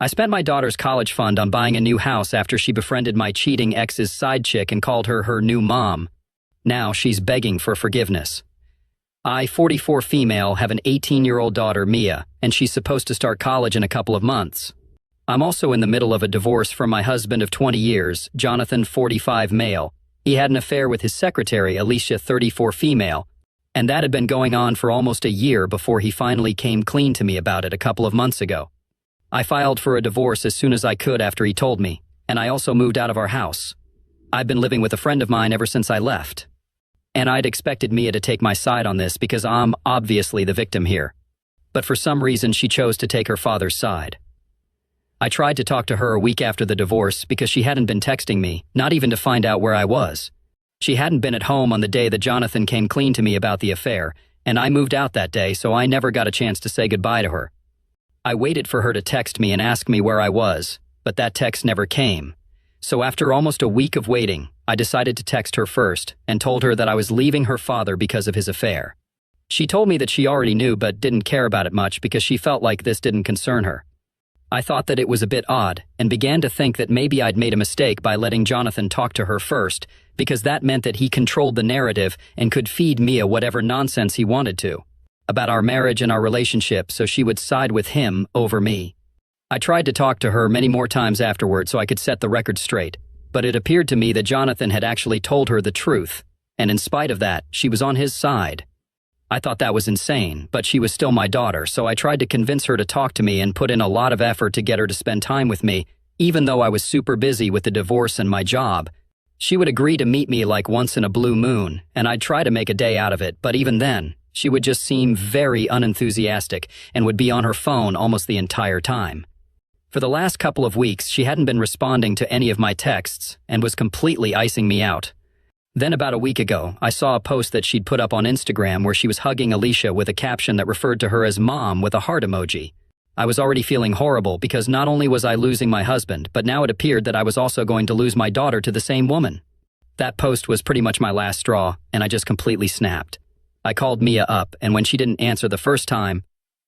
I spent my daughter's college fund on buying a new house after she befriended my cheating ex's side chick and called her her new mom. Now she's begging for forgiveness. I, 44 female, have an 18-year-old daughter, Mia, and she's supposed to start college in a couple of months. I'm also in the middle of a divorce from my husband of 20 years, Jonathan, 45 male. He had an affair with his secretary, Alicia, 34 female, and that had been going on for almost a year before he finally came clean to me about it a couple of months ago. I filed for a divorce as soon as I could after he told me, and I also moved out of our house. I've been living with a friend of mine ever since I left. And I'd expected Mia to take my side on this because I'm obviously the victim here. But for some reason she chose to take her father's side. I tried to talk to her a week after the divorce because she hadn't been texting me, not even to find out where I was. She hadn't been at home on the day that Jonathan came clean to me about the affair, and I moved out that day, so I never got a chance to say goodbye to her. I waited for her to text me and ask me where I was, but that text never came. So after almost a week of waiting, I decided to text her first and told her that I was leaving her father because of his affair. She told me that she already knew but didn't care about it much because she felt like this didn't concern her. I thought that it was a bit odd and began to think that maybe I'd made a mistake by letting Jonathan talk to her first, because that meant that he controlled the narrative and could feed Mia whatever nonsense he wanted to about our marriage and our relationship, so she would side with him over me. I tried to talk to her many more times afterward so I could set the record straight, but it appeared to me that Jonathan had actually told her the truth, and in spite of that, she was on his side. I thought that was insane, but she was still my daughter, so I tried to convince her to talk to me and put in a lot of effort to get her to spend time with me, even though I was super busy with the divorce and my job. She would agree to meet me like once in a blue moon, and I'd try to make a day out of it, but even then, she would just seem very unenthusiastic and would be on her phone almost the entire time. For the last couple of weeks, she hadn't been responding to any of my texts and was completely icing me out. Then about a week ago, I saw a post that she'd put up on Instagram where she was hugging Alicia with a caption that referred to her as mom with a heart emoji. I was already feeling horrible because not only was I losing my husband, but now it appeared that I was also going to lose my daughter to the same woman. That post was pretty much my last straw, and I just completely snapped. I called Mia up, and when she didn't answer the first time,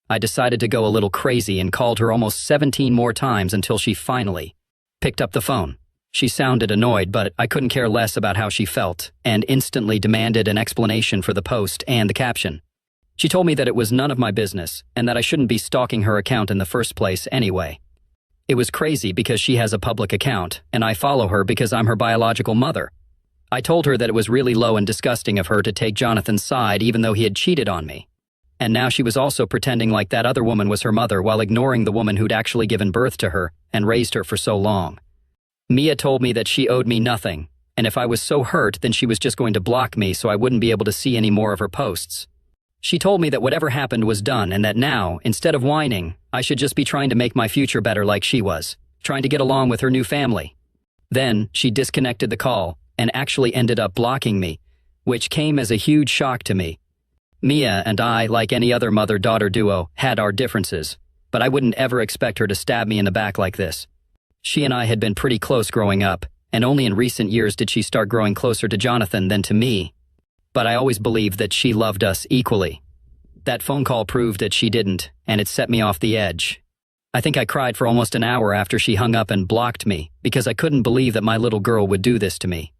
I decided to go a little crazy and called her almost 17 more times until she finally picked up the phone. She sounded annoyed, but I couldn't care less about how she felt, and instantly demanded an explanation for the post and the caption. She told me that it was none of my business, and that I shouldn't be stalking her account in the first place anyway. It was crazy because she has a public account, and I follow her because I'm her biological mother. I told her that it was really low and disgusting of her to take Jonathan's side even though he had cheated on me. And now she was also pretending like that other woman was her mother while ignoring the woman who'd actually given birth to her and raised her for so long. Mia told me that she owed me nothing, and if I was so hurt, then she was just going to block me so I wouldn't be able to see any more of her posts. She told me that whatever happened was done and that now, instead of whining, I should just be trying to make my future better like she was, trying to get along with her new family. Then she disconnected the call and actually ended up blocking me, which came as a huge shock to me. Mia and I, like any other mother-daughter duo, had our differences, but I wouldn't ever expect her to stab me in the back like this. She and I had been pretty close growing up, and only in recent years did she start growing closer to Jonathan than to me. But I always believed that she loved us equally. That phone call proved that she didn't, and it set me off the edge. I think I cried for almost an hour after she hung up and blocked me, because I couldn't believe that my little girl would do this to me.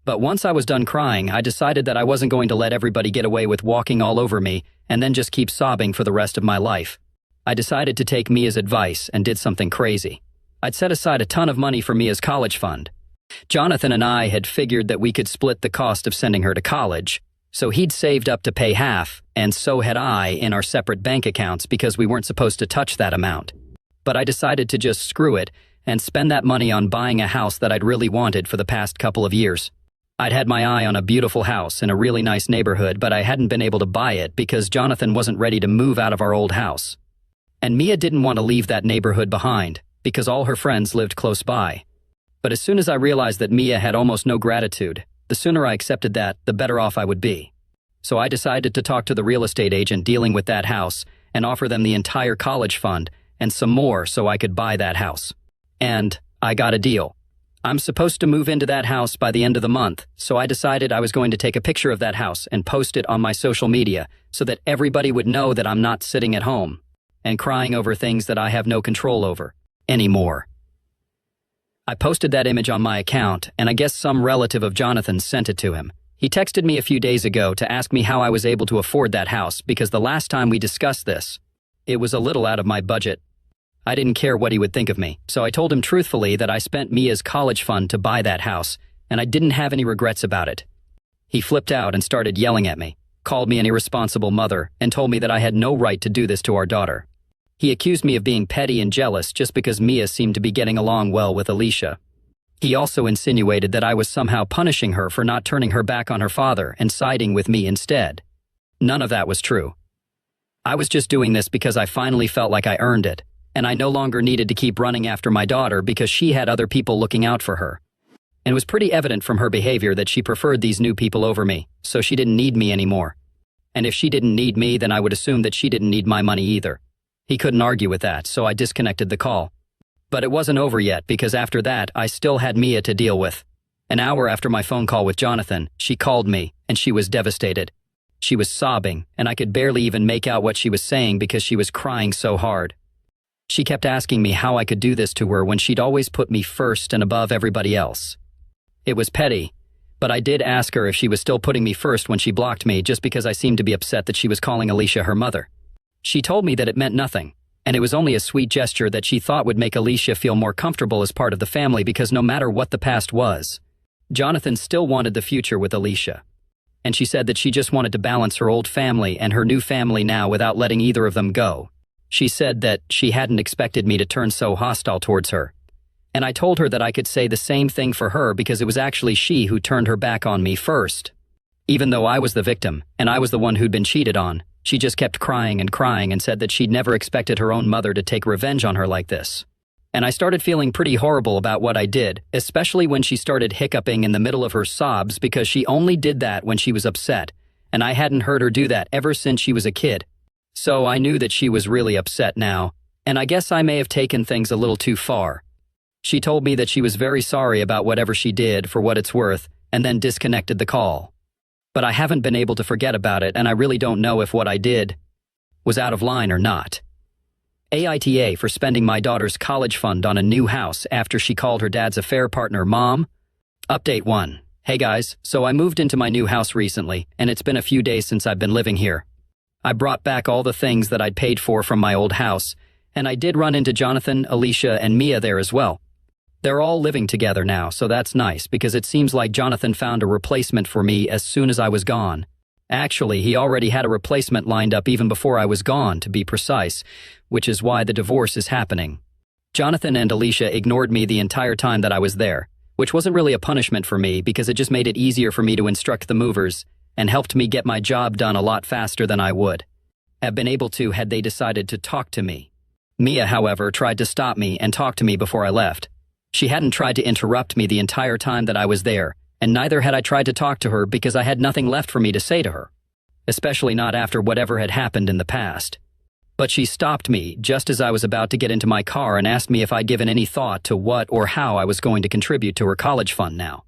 But once I was done crying, I decided that I wasn't going to let everybody get away with walking all over me and then just keep sobbing for the rest of my life. I decided to take Mia's advice and did something crazy. I'd set aside a ton of money for Mia's college fund. Jonathan and I had figured that we could split the cost of sending her to college, so he'd saved up to pay half, and so had I in our separate bank accounts because we weren't supposed to touch that amount. But I decided to just screw it and spend that money on buying a house that I'd really wanted for the past couple of years. I'd had my eye on a beautiful house in a really nice neighborhood, but I hadn't been able to buy it because Jonathan wasn't ready to move out of our old house. And Mia didn't want to leave that neighborhood behind because all her friends lived close by. But as soon as I realized that Mia had almost no gratitude, the sooner I accepted that, the better off I would be. So I decided to talk to the real estate agent dealing with that house and offer them the entire college fund and some more so I could buy that house. And I got a deal. I'm supposed to move into that house by the end of the month, so I decided I was going to take a picture of that house and post it on my social media so that everybody would know that I'm not sitting at home and crying over things that I have no control over. anymore. I posted that image on my account, and I guess some relative of Jonathan's sent it to him. He texted me a few days ago to ask me how I was able to afford that house because the last time we discussed this, it was a little out of my budget. I didn't care what he would think of me, so I told him truthfully that I spent Mia's college fund to buy that house, and I didn't have any regrets about it. He flipped out and started yelling at me, called me an irresponsible mother, and told me that I had no right to do this to our daughter. He accused me of being petty and jealous just because Mia seemed to be getting along well with Alicia. He also insinuated that I was somehow punishing her for not turning her back on her father and siding with me instead. None of that was true. I was just doing this because I finally felt like I earned it, and I no longer needed to keep running after my daughter because she had other people looking out for her. And it was pretty evident from her behavior that she preferred these new people over me, so she didn't need me anymore. And if she didn't need me, then I would assume that she didn't need my money either. He couldn't argue with that, so I disconnected the call. But it wasn't over yet because after that, I still had Mia to deal with. An hour after my phone call with Jonathan, she called me, and she was devastated. She was sobbing, and I could barely even make out what she was saying because she was crying so hard. She kept asking me how I could do this to her when she'd always put me first and above everybody else. It was petty, but I did ask her if she was still putting me first when she blocked me just because I seemed to be upset that she was calling Alicia her mother. She told me that it meant nothing, and it was only a sweet gesture that she thought would make Alicia feel more comfortable as part of the family because no matter what the past was, Jonathan still wanted the future with Alicia. And she said that she just wanted to balance her old family and her new family now without letting either of them go. She said that she hadn't expected me to turn so hostile towards her. And I told her that I could say the same thing for her because it was actually she who turned her back on me first. Even though I was the victim, and I was the one who'd been cheated on, she just kept crying and said that she'd never expected her own mother to take revenge on her like this. And I started feeling pretty horrible about what I did, especially when she started hiccuping in the middle of her sobs because she only did that when she was upset, and I hadn't heard her do that ever since she was a kid. So I knew that she was really upset now, and I guess I may have taken things a little too far. She told me that she was very sorry about whatever she did for what it's worth, and then disconnected the call. But I haven't been able to forget about it, and I really don't know if what I did was out of line or not. AITA for spending my daughter's college fund on a new house after she called her dad's affair partner mom. Update 1. Hey guys, so I moved into my new house recently, and it's been a few days since I've been living here. I brought back all the things that I'd paid for from my old house, and I did run into Jonathan, Alicia, and Mia there as well. They're all living together now, so that's nice because it seems like Jonathan found a replacement for me as soon as I was gone. Actually, he already had a replacement lined up even before I was gone, to be precise, which is why the divorce is happening. Jonathan and Alicia ignored me the entire time that I was there, which wasn't really a punishment for me because it just made it easier for me to instruct the movers and helped me get my job done a lot faster than I would have been able to had they decided to talk to me. Mia, however, tried to stop me and talk to me before I left. She hadn't tried to interrupt me the entire time that I was there, and neither had I tried to talk to her because I had nothing left for me to say to her, especially not after whatever had happened in the past. But she stopped me just as I was about to get into my car and asked me if I'd given any thought to what or how I was going to contribute to her college fund now.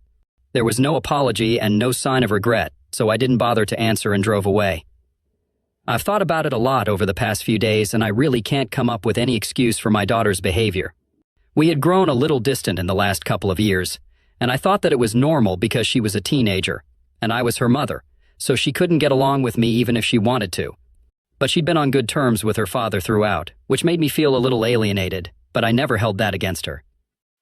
There was no apology and no sign of regret, so I didn't bother to answer and drove away. I've thought about it a lot over the past few days, and I really can't come up with any excuse for my daughter's behavior. We had grown a little distant in the last couple of years, and I thought that it was normal because she was a teenager, and I was her mother, so she couldn't get along with me even if she wanted to. But she'd been on good terms with her father throughout, which made me feel a little alienated, but I never held that against her.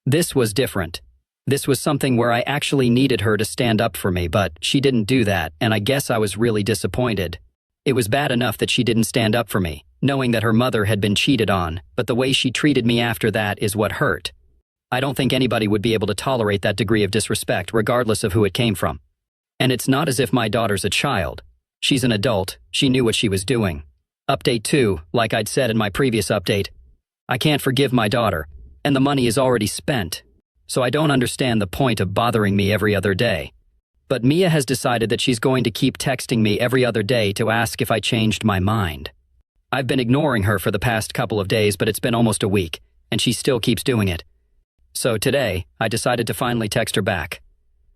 This was different. This was something where I actually needed her to stand up for me, but she didn't do that, and I guess I was really disappointed. It was bad enough that she didn't stand up for me, knowing that her mother had been cheated on, but the way she treated me after that is what hurt. I don't think anybody would be able to tolerate that degree of disrespect regardless of who it came from. And it's not as if my daughter's a child. She's an adult, she knew what she was doing. Update 2, like I'd said in my previous update, I can't forgive my daughter, and the money is already spent, so I don't understand the point of bothering me every other day. But Mia has decided that she's going to keep texting me every other day to ask if I changed my mind. I've been ignoring her for the past couple of days, but it's been almost a week, and she still keeps doing it. So today, I decided to finally text her back.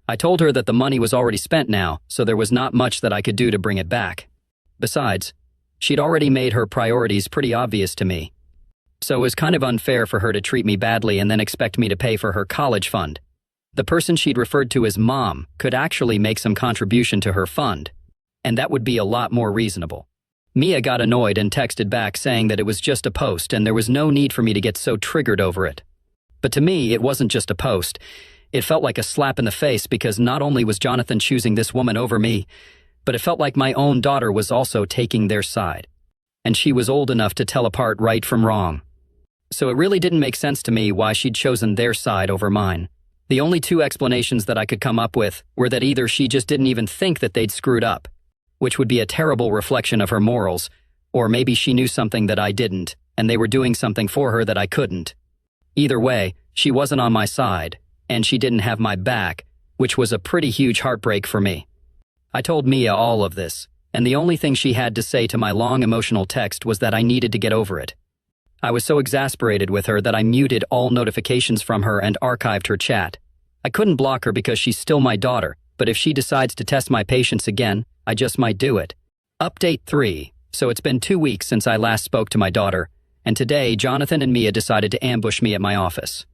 I told her that the money was already spent now, so there was not much that I could do to bring it back. Besides, she'd already made her priorities pretty obvious to me. So it was kind of unfair for her to treat me badly and then expect me to pay for her college fund. The person she'd referred to as mom could actually make some contribution to her fund, and that would be a lot more reasonable. Mia got annoyed and texted back saying that it was just a post and there was no need for me to get so triggered over it. But to me, it wasn't just a post. It felt like a slap in the face because not only was Jonathan choosing this woman over me, but it felt like my own daughter was also taking their side. And she was old enough to tell apart right from wrong. So it really didn't make sense to me why she'd chosen their side over mine. The only two explanations that I could come up with were that either she just didn't even think that they'd screwed up, which would be a terrible reflection of her morals, or maybe she knew something that I didn't, and they were doing something for her that I couldn't. Either way, she wasn't on my side, and she didn't have my back, which was a pretty huge heartbreak for me. I told Mia all of this, and the only thing she had to say to my long emotional text was that I needed to get over it. I was so exasperated with her that I muted all notifications from her and archived her chat. I couldn't block her because she's still my daughter, but if she decides to test my patience again, I just might do it. Update 3. So it's been 2 weeks since I last spoke to my daughter, and today Jonathan and Mia decided to ambush me at my office.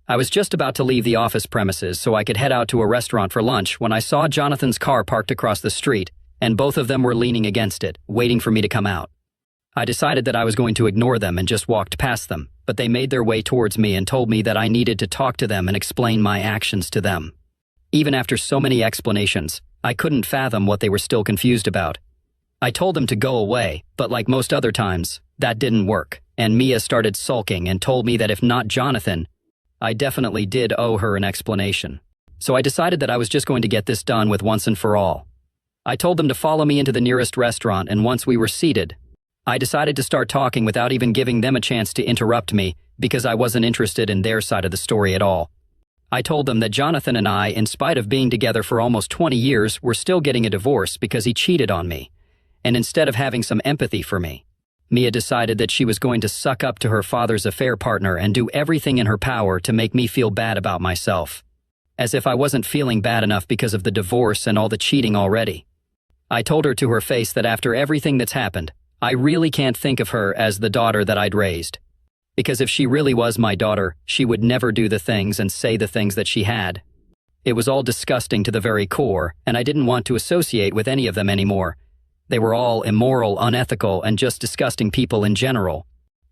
I was just about to leave the office premises so I could head out to a restaurant for lunch when I saw Jonathan's car parked across the street, and both of them were leaning against it, waiting for me to come out. I decided that I was going to ignore them and just walked past them, but they made their way towards me and told me that I needed to talk to them and explain my actions to them. Even after so many explanations, I couldn't fathom what they were still confused about. I told them to go away, but like most other times, that didn't work, and Mia started sulking and told me that if not Jonathan, I definitely did owe her an explanation. So I decided that I was just going to get this done with once and for all. I told them to follow me into the nearest restaurant, and once we were seated, I decided to start talking without even giving them a chance to interrupt me because I wasn't interested in their side of the story at all. I told them that Jonathan and I, in spite of being together for almost 20 years, were still getting a divorce because he cheated on me. And instead of having some empathy for me, Mia decided that she was going to suck up to her father's affair partner and do everything in her power to make me feel bad about myself. As if I wasn't feeling bad enough because of the divorce and all the cheating already. I told her to her face that after everything that's happened, I really can't think of her as the daughter that I'd raised. Because if she really was my daughter, she would never do the things and say the things that she had. It was all disgusting to the very core, and I didn't want to associate with any of them anymore. They were all immoral, unethical, and just disgusting people in general.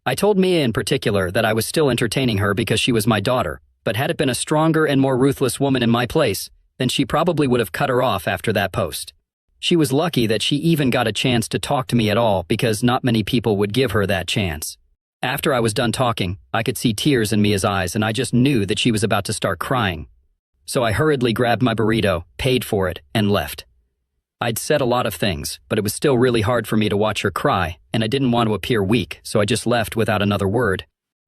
I told Mia in particular that I was still entertaining her because she was my daughter, but had it been a stronger and more ruthless woman in my place, then she probably would have cut her off after that post. She was lucky that she even got a chance to talk to me at all because not many people would give her that chance. After I was done talking, I could see tears in Mia's eyes and I just knew that she was about to start crying. So I hurriedly grabbed my burrito, paid for it, and left. I'd said a lot of things, but it was still really hard for me to watch her cry, and I didn't want to appear weak, so I just left without another word.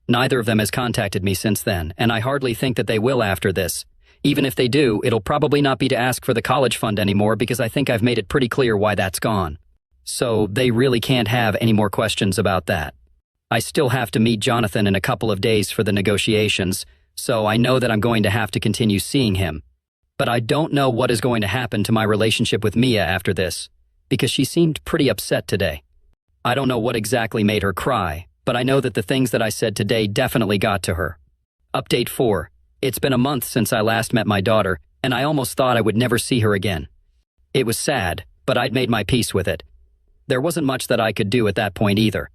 Neither of them has contacted me since then, and I hardly think that they will after this. Even if they do, it'll probably not be to ask for the college fund anymore because I think I've made it pretty clear why that's gone. So they really can't have any more questions about that. I still have to meet Jonathan in a couple of days for the negotiations, so I know that I'm going to have to continue seeing him. But I don't know what is going to happen to my relationship with Mia after this, because she seemed pretty upset today. I don't know what exactly made her cry, but I know that the things that I said today definitely got to her. Update 4. It's been a month since I last met my daughter, and I almost thought I would never see her again. It was sad, but I'd made my peace with it. There wasn't much that I could do at that point either.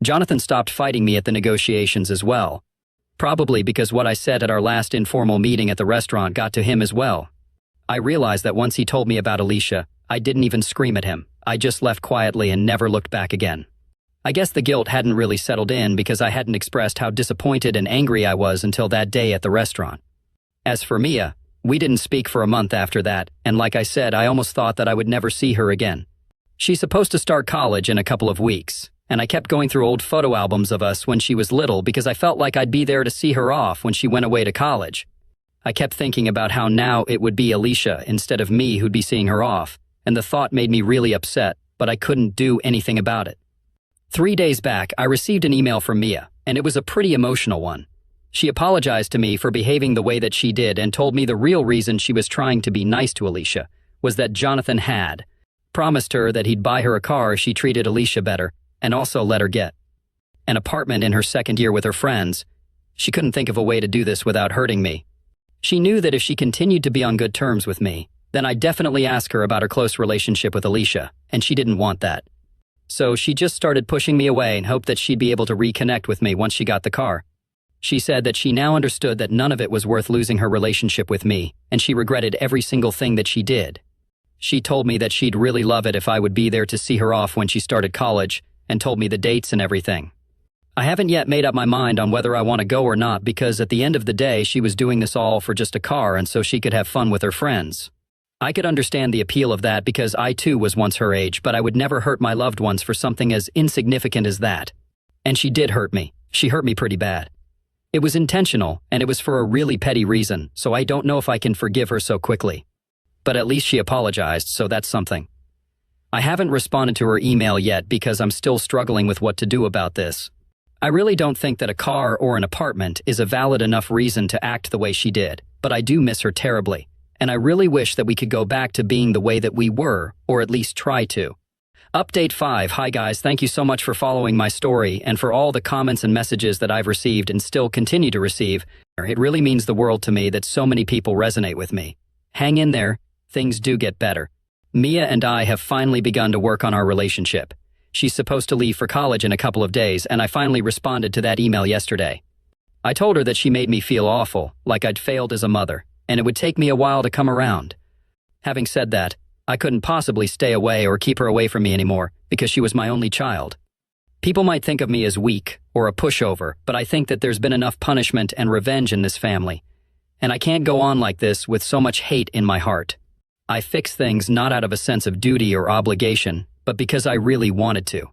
Jonathan stopped fighting me at the negotiations as well. Probably because what I said at our last informal meeting at the restaurant got to him as well. I realized that once he told me about Alicia, I didn't even scream at him. I just left quietly and never looked back again. I guess the guilt hadn't really settled in because I hadn't expressed how disappointed and angry I was until that day at the restaurant. As for Mia, we didn't speak for a month after that, and like I said, I almost thought that I would never see her again. She's supposed to start college in a couple of weeks, and I kept going through old photo albums of us when she was little because I felt like I'd be there to see her off when she went away to college. I kept thinking about how now it would be Alicia instead of me who'd be seeing her off, and the thought made me really upset, but I couldn't do anything about it. 3 days back, I received an email from Mia, and it was a pretty emotional one. She apologized to me for behaving the way that she did and told me the real reason she was trying to be nice to Alicia was that Jonathan had promised her that he'd buy her a car if she treated Alicia better, and also let her get an apartment in her second year with her friends. She couldn't think of a way to do this without hurting me. She knew that if she continued to be on good terms with me, then I'd definitely ask her about her close relationship with Alicia, and she didn't want that. So she just started pushing me away and hoped that she'd be able to reconnect with me once she got the car. She said that she now understood that none of it was worth losing her relationship with me, and she regretted every single thing that she did. She told me that she'd really love it if I would be there to see her off when she started college, and told me the dates and everything. I haven't yet made up my mind on whether I want to go or not because at the end of the day she was doing this all for just a car and so she could have fun with her friends. I could understand the appeal of that because I too was once her age, but I would never hurt my loved ones for something as insignificant as that. And she did hurt me. She hurt me pretty bad. It was intentional, and it was for a really petty reason, so I don't know if I can forgive her so quickly. But at least she apologized, so that's something. I haven't responded to her email yet because I'm still struggling with what to do about this. I really don't think that a car or an apartment is a valid enough reason to act the way she did, but I do miss her terribly, and I really wish that we could go back to being the way that we were, or at least try to. Update 5. Hi guys, thank you so much for following my story and for all the comments and messages that I've received and still continue to receive. It really means the world to me that so many people resonate with me. Hang in there, things do get better. Mia and I have finally begun to work on our relationship. She's supposed to leave for college in a couple of days, and I finally responded to that email yesterday. I told her that she made me feel awful, like I'd failed as a mother, and it would take me a while to come around. Having said that, I couldn't possibly stay away or keep her away from me anymore, because she was my only child. People might think of me as weak or a pushover, but I think that there's been enough punishment and revenge in this family, and I can't go on like this with so much hate in my heart. I fix things not out of a sense of duty or obligation, but because I really wanted to.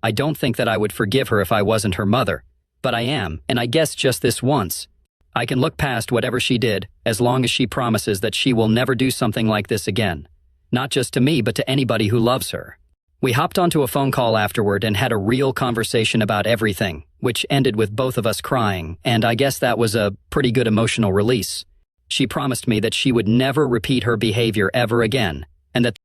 I don't think that I would forgive her if I wasn't her mother, but I am, and I guess just this once. I can look past whatever she did, as long as she promises that she will never do something like this again. Not just to me, but to anybody who loves her. We hopped onto a phone call afterward and had a real conversation about everything, which ended with both of us crying, and I guess that was a pretty good emotional release. She promised me that she would never repeat her behavior ever again, and that